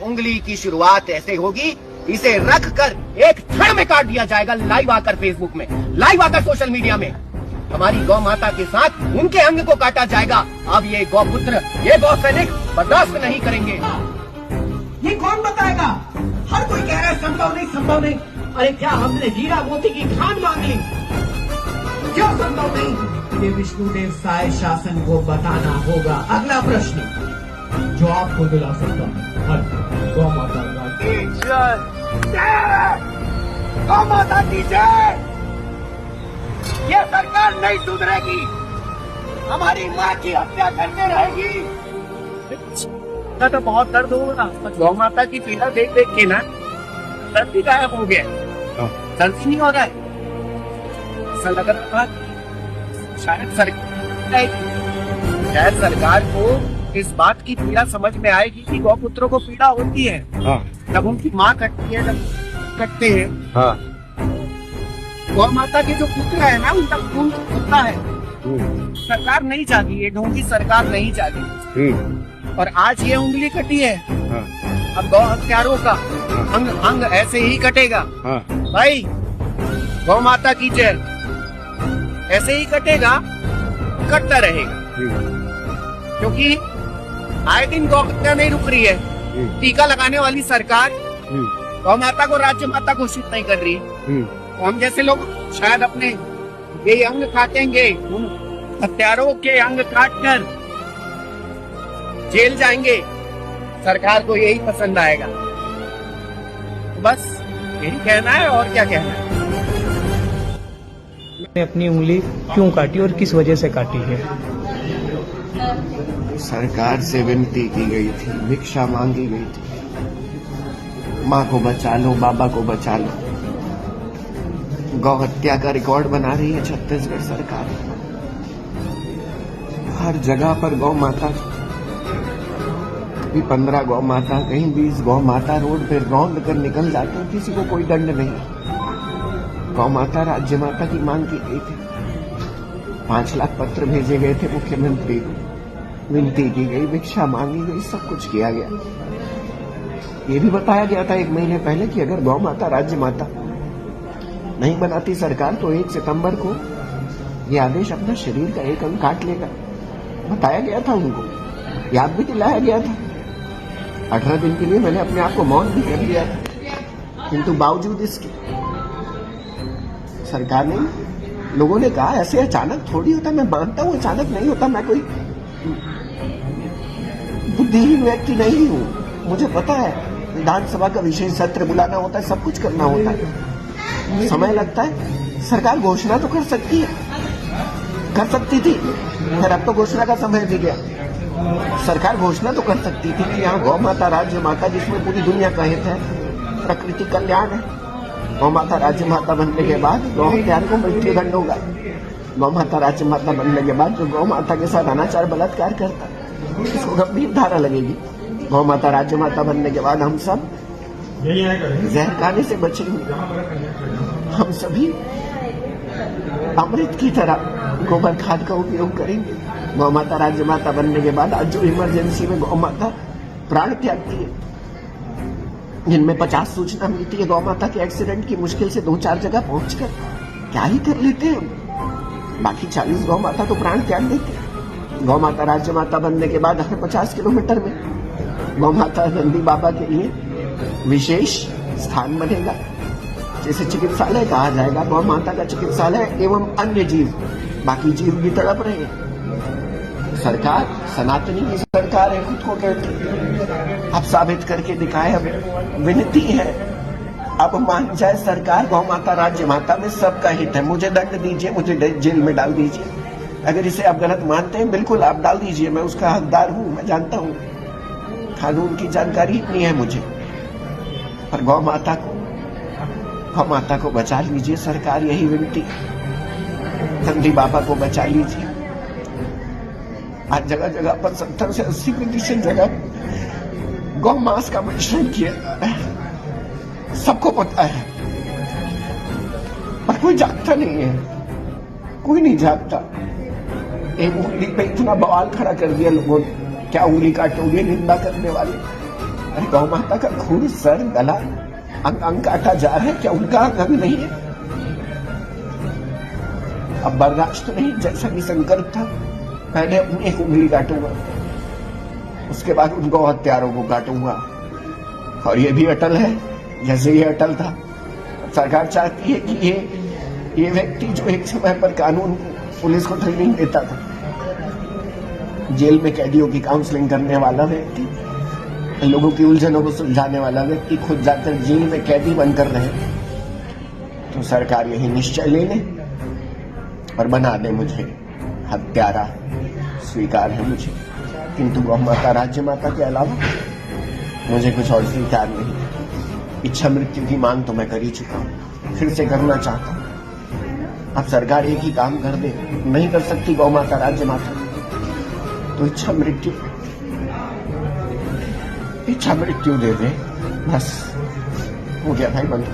उंगली की शुरुआत ऐसे होगी, इसे रख कर एक क्षण में काट दिया जाएगा, लाइव आकर फेसबुक में, लाइव आकर सोशल मीडिया में। हमारी गौ माता के साथ उनके अंग को काटा जाएगा। अब ये गौपुत्र, ये गौ सैनिक बर्दाश्त नहीं करेंगे। ये कौन बताएगा? हर कोई कह रहा है संभव नहीं, संभव नहीं। अरे क्या हमने हीरा मोती की खान मांग ली? क्यों संभव नहीं? ये विष्णुदेव साय शासन को बताना होगा। अगला प्रश्न जो आपको दिला सकता है, गौ माता गौ माता की जय। ये सरकार नहीं सुधरेगी, हमारी माँ की हत्या करते रहेगी। तो बहुत दर्द हो रहा, गौ माता की पीड़ा देख देख के ना दर्द भी गायब हो गया। दर्द नहीं हो रहा है, ऐसा लग रहा था शायद सरकार को इस बात की पीड़ा समझ में आएगी कि गौ पुत्रों को पीड़ा होती है। जब उनकी माँ कटती है, जब कटते हैं, गौ माता के जो पुत्र है ना, उनका खून होता है। सरकार नहीं चाहती, ये ढोंगी सरकार नहीं चाहती। और आज ये उंगली कटी है, अब गौ हत्यारों का अंग अंग ऐसे ही कटेगा। भाई गौ माता की जय, ऐसे ही कटेगा, कटता रहेगा, क्योंकि आए दिन गौ हत्या नहीं रुक रही है। टीका लगाने वाली सरकार गौ माता को राज्य माता घोषित नहीं कर रही। हम जैसे लोग शायद अपने ये अंग काटेंगे, उन हत्यारों के अंग काटकर जेल जाएंगे। सरकार को यही पसंद आएगा। बस यही कहना है, और क्या कहना है। ने अपनी उंगली क्यों काटी और किस वजह से काटी है? सरकार से विनती की गई थी, भिक्षा मांगी गई थी, माँ को बचा लो, बाबा को बचा लो। गौ हत्या का रिकॉर्ड बना रही है छत्तीसगढ़ सरकार। हर जगह पर गौ माता, कभी 15 गौ माता, कहीं 20 गौ माता रोड पे रौंद कर निकल जाते हैं, किसी को कोई दंड नहीं। गौ माता राज्य माता की मांग की गई थी, 5 लाख पत्र भेजे गए थे मुख्यमंत्री को, विनती की गई, भिक्षा मांगी गई, सब कुछ किया गया। ये भी बताया गया था 1 महीने पहले कि अगर गौ माता राज्य माता नहीं बनाती सरकार तो 1 सितंबर को ये आदेश अपना शरीर का एक अंग काट लेगा। बताया गया था उनको, याद भी दिलाया गया था। 18 दिन के लिए मैंने अपने आप को मौन भी कर लिया था, किंतु बावजूद इसके सरकार ने, लोगों ने कहा ऐसे अचानक थोड़ी होता। मैं मानता हूं अचानक नहीं होता, मैं कोई बुद्धिहीन व्यक्ति नहीं हूं, मुझे पता है विधानसभा का विशेष सत्र बुलाना होता है, सब कुछ करना होता है, समय लगता है। सरकार घोषणा तो कर सकती है, कर सकती थी, फिर अब तो घोषणा का समय भी गया। सरकार घोषणा तो कर सकती थी कि यहाँ गौ माता राज्य माता, जिसमें पूरी दुनिया का हित है, प्रकृति कल्याण है। गौ माता राज्य माता बनने के बाद गौ हत्यार को मृत्यु दंड होगा। गौ माता राज्य माता बनने के बाद जो गौ माता के साथ अनाचार बलात्कार करता है इसको गंभीर धारा लगेगी। गौ माता राज्य माता बनने के बाद हम सब जहर खाने से बचेंगे। हम सभी अमृत की तरह गोबर खाद का उपयोग करेंगे। गौ माता राज्य माता बनने के बाद आज जो इमरजेंसी में गौ माता प्राण त्यागती है, जिनमें 50 सूचना मिलती है गौ माता के एक्सीडेंट की, मुश्किल से 2-4 जगह पहुंचकर क्या ही कर लेते हैं, बाकी 40 गौ माता तो प्राण त्याग देते हैं। गौ माता राज्य माता बनने के बाद हर 50 किलोमीटर में गौ माता नंदी बाबा के लिए विशेष स्थान बनेगा, जैसे चिकित्सालय कहा जाएगा, गौ माता का चिकित्सालय एवं अन्य जीव, बाकी जीव भी तड़प रहे हैं। सरकार सनातनी की सरकार है, खुद को कहती, अब साबित करके दिखाए। हमें विनती है, अब मान जाए सरकार, गौ माता राज्य माता में सबका हित है। मुझे दंड दीजिए, मुझे जेल में डाल दीजिए, अगर इसे आप गलत मानते हैं बिल्कुल आप डाल दीजिए, मैं उसका हकदार हूं, मैं जानता हूं, कानून की जानकारी इतनी है मुझे। पर गौ माता को बचा लीजिए सरकार, यही विनती। नंदी बाबा को बचा लीजिए। आज जगह जगह पर 70 से 80% जगह गौ मांस का मिश्रण किया जा रहा है, सबको पता है, पर कोई जागता नहीं है, कोई नहीं जागता। एक उंगली पे इतना बवाल खड़ा कर दिया लोगों ने, क्या उंगली काटोगे, निंदा करने वाले। अरे गौ माता का खून, सर, गला, अंग काटा जा रहा है, क्या उनका अंग नहीं है? अब बर्दाश्त नहीं, जैसा कि संकल्प था, पहले अपनी एक उंगली काटूंगा, उसके बाद उन गौ हत्यारों को काटूंगा। और ये भी अटल है जैसे ये अटल था। सरकार चाहती है कि ये व्यक्ति जो एक समय पर कानून पुलिस को ट्रेनिंग देता था, जेल में कैदियों की काउंसलिंग करने वाला व्यक्ति, लोगों की उलझनों को सुलझाने वाला व्यक्ति, खुद जाकर जेल में कैदी बनकर रहे, तो सरकार यही निश्चय ले ले और बना दे मुझे हत्यारा। स्वीकार है मुझे, किंतु गौ माता, राज्य माता के अलावा मुझे कुछ और स्वीकार नहीं। इच्छा मृत्यु की मांग तो मैं कर ही चुका हूं, फिर से करना चाहता हूं। अब सरकार एक ही काम कर दे, नहीं कर सकती गौ माता, राज्य माता, तो इच्छा मृत्यु दे दे, बस हो गया भाई बंद।